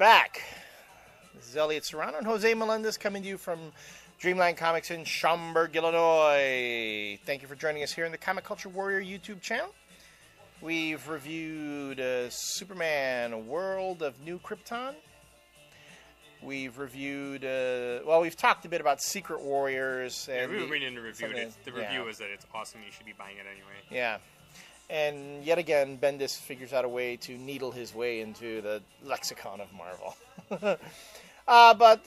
back. This is Elliott Serrano and Jose Melendez coming to you from Dreamland Comics in Schaumburg, Illinois. Thank you for joining us here in the Comic Culture Warrior YouTube channel. We've reviewed Superman, A World of New Krypton. We've reviewed, we've talked a bit about Secret Warriors. And we didn't review it. The review is that it's awesome. You should be buying it anyway. Yeah. And yet again, Bendis figures out a way to needle his way into the lexicon of Marvel. But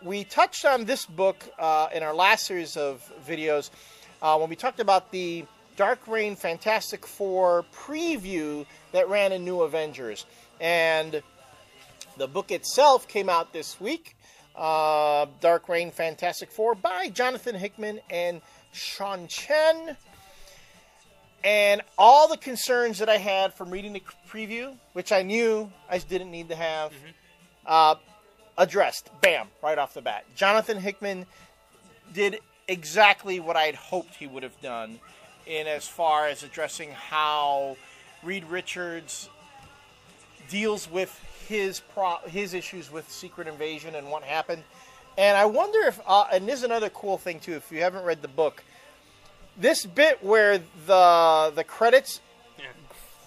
we touched on this book in our last series of videos when we talked about the Dark Reign Fantastic Four preview that ran in New Avengers. And the book itself came out this week, Dark Reign Fantastic Four by Jonathan Hickman and Sean Chen. And all the concerns that I had from reading the preview, which I knew I didn't need to have, addressed. Bam, right off the bat. Jonathan Hickman did exactly what I had hoped he would have done in as far as addressing how Reed Richards deals with his issues with Secret Invasion and what happened. And I wonder if, and this is another cool thing too, if you haven't read the book, this bit where the credits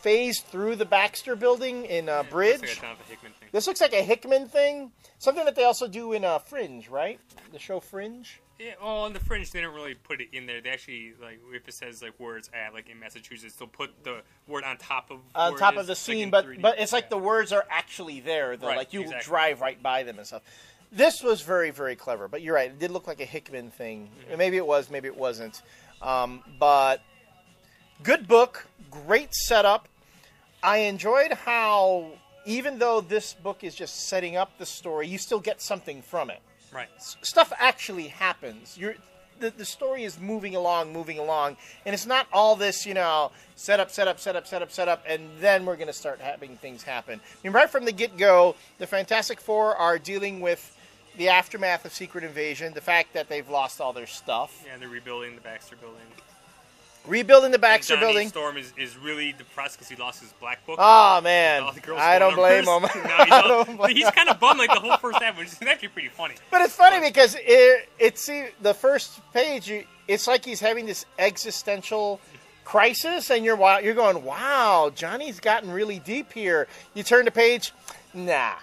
phase through the Baxter building in Bridge. Looks like a Jonathan Hickman thing. This looks like a Hickman thing. Something that they also do in Fringe, right? The show Fringe. Yeah, well, in the Fringe, they don't really put it in there. They actually, like, if it says like where it's at, like in Massachusetts, they'll put the word on top of the scene, but it's like the words are actually there. Though, right, like you exactly. drive right by them and stuff. This was very, very clever. But you're right; it did look like a Hickman thing. Maybe it was, maybe it wasn't. But good book, great setup. I enjoyed how, even though this book is just setting up the story, you still get something from it. Right. Stuff actually happens. The story is moving along, and it's not all this, set up, and then we're going to start having things happen. I mean, right from the get-go, the Fantastic Four are dealing with the aftermath of Secret Invasion, the fact that they've lost all their stuff. Yeah, and they're rebuilding the Baxter building. Rebuilding the Baxter Johnny building. Storm is really depressed because he lost his black book. Oh, man. I don't blame him. He's kind of bummed like the whole first half, which is actually pretty funny. But it's funny because it's the first page, it's like he's having this existential crisis, and you're going, wow, Johnny's gotten really deep here. You turn the page, nah,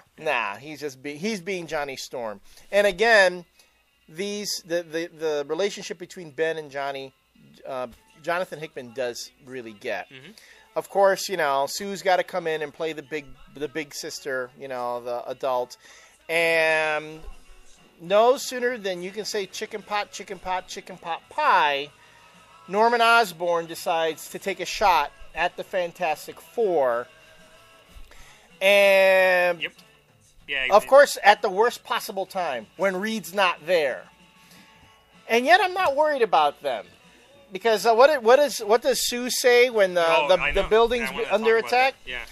he's being Johnny Storm. And again, the relationship between Ben and Johnny, Jonathan Hickman does really get. Of course, Sue's got to come in and play the big sister, the adult. And no sooner than you can say chicken pot pie, Norman Osborn decides to take a shot at the Fantastic Four. And of course, at the worst possible time, when Reed's not there. And yet I'm not worried about them. Because what does Sue say when the building's under attack? Yeah.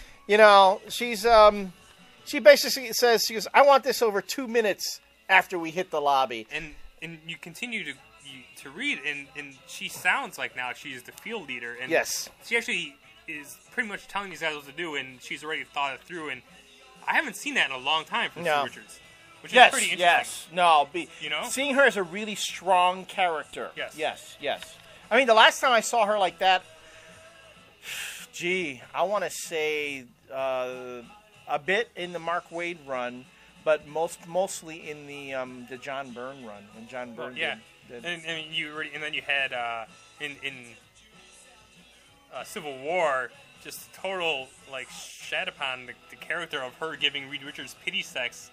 She basically says, she goes, I want this over 2 minutes after we hit the lobby. And you continue to read, and she sounds like now she's the field leader. And yes. She actually is pretty much telling these guys what to do, and she's already thought it through. And I haven't seen that in a long time from Sue Richards. Which is pretty interesting. Yes. No. Seeing her as a really strong character. Yes. Yes. I mean, the last time I saw her like that, I want to say a bit in the Mark Waid run, but mostly in the John Byrne run when John Byrne did. And then you had in Civil War just total shat upon the character of her giving Reed Richards pity sex.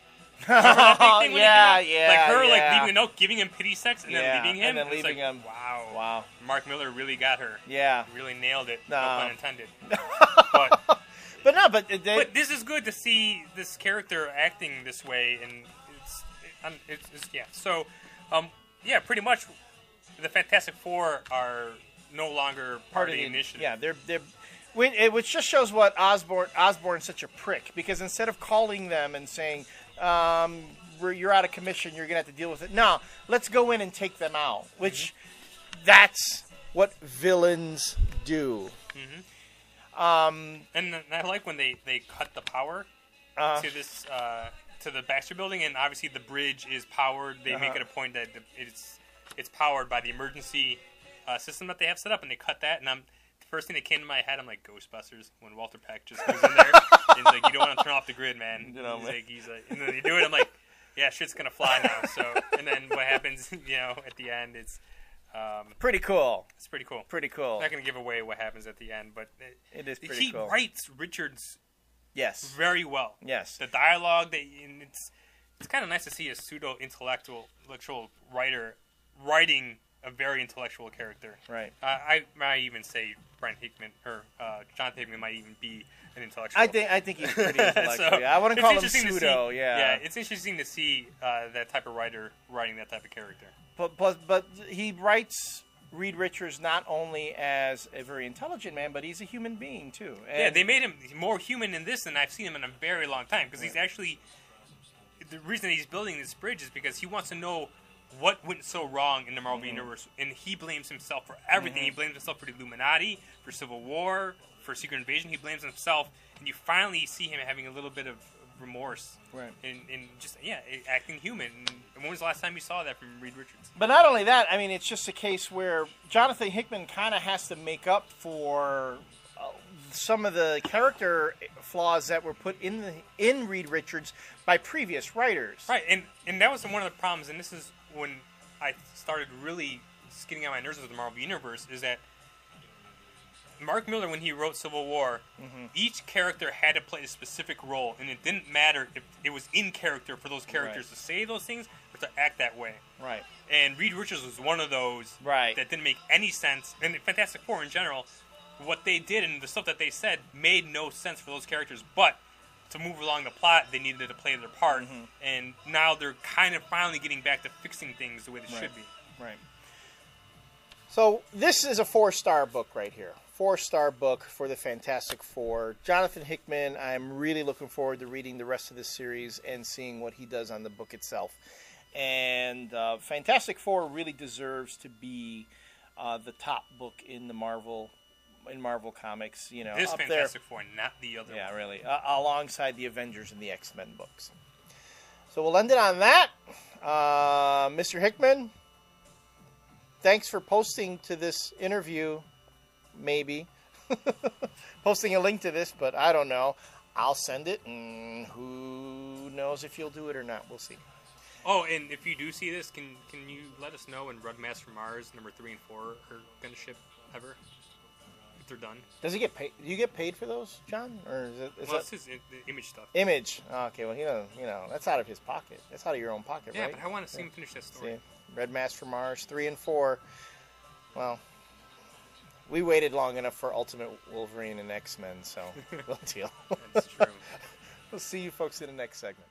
Leaving a note, giving him pity sex, and then leaving him. And then leaving him. Wow. Mark Miller really got her. Yeah. Really nailed it. No pun intended. But this is good to see this character acting this way, and So, pretty much, the Fantastic Four are no longer part of the initiative. Yeah, which just shows what Osborn's such a prick, because instead of calling them and saying, you're out of commission, you're going to have to deal with it. No, let's go in and take them out, which that's what villains do. And I like when they cut the power to this to the Baxter Building, and obviously the bridge is powered. They make it a point that it's powered by the emergency system that they have set up, and they cut that. And the first thing that came to my head, I'm like, Ghostbusters, when Walter Peck just goes in there and he's like, you don't want to turn off the grid, man. He's like, and then they do it. I'm like, yeah, shit's gonna fly now. So, and then what happens, at the end, it's pretty cool. It's pretty cool. Pretty cool. I'm not gonna give away what happens at the end, but it is pretty cool. He writes Richards. Yes. Very well. Yes. The dialogue, it's kind of nice to see a pseudo-intellectual writer writing a very intellectual character. Right. I might even say Brent Hickman or Jonathan Hickman might even be an intellectual. I think he's pretty intellectual. I wouldn't call him pseudo. Yeah, it's interesting to see that type of writer writing that type of character. But he writes Reed Richards not only as a very intelligent man, but he's a human being too. And they made him more human in this than I've seen him in a very long time. Because he's actually the reason that he's building this bridge is because he wants to know what went so wrong in the Marvel Universe, and he blames himself for everything. He blames himself for the Illuminati, for Civil War, for Secret Invasion. He blames himself, and you finally see him having a little bit of remorse, right? And just acting human. And when was the last time you saw that from Reed Richards? But not only that, I mean, it's just a case where Jonathan Hickman kind of has to make up for some of the character flaws that were put in Reed Richards by previous writers, right? And that was one of the problems. And this is when I started really getting on my nerves with the Marvel Universe. Is that Mark Millar, when he wrote Civil War, each character had to play a specific role, and it didn't matter if it was in character for those characters to say those things or to act that way. Right. And Reed Richards was one of those that didn't make any sense. And Fantastic Four in general, what they did and the stuff that they said made no sense for those characters. But to move along the plot, they needed to play their part. And now they're kind of finally getting back to fixing things the way they should be. Right. So this is a 4-star book right here. 4-star book for the Fantastic Four. Jonathan Hickman, I'm really looking forward to reading the rest of this series and seeing what he does on the book itself. And Fantastic Four really deserves to be the top book in the Marvel Comics. This up Fantastic there. Four, not the other. Yeah, really, alongside the Avengers and the X-Men books. So we'll end it on that. Mr. Hickman, thanks for posting to this interview. Maybe posting a link to this, but I don't know. I'll send it, and who knows if you'll do it or not. We'll see. Oh, and if you do see this, can you let us know when Red Mask from Mars number 3 and 4 are going to ship ever? If they're done. Does he get paid? Do you get paid for those, John? Or is it's his Image stuff. Image. Oh, okay, well, that's out of his pocket. That's out of your own pocket, right? Yeah, but I want to see him finish that story. See, Red Mask from Mars 3 and 4. Well, we waited long enough for Ultimate Wolverine and X-Men, so we'll deal. That's true. We'll see you folks in the next segment.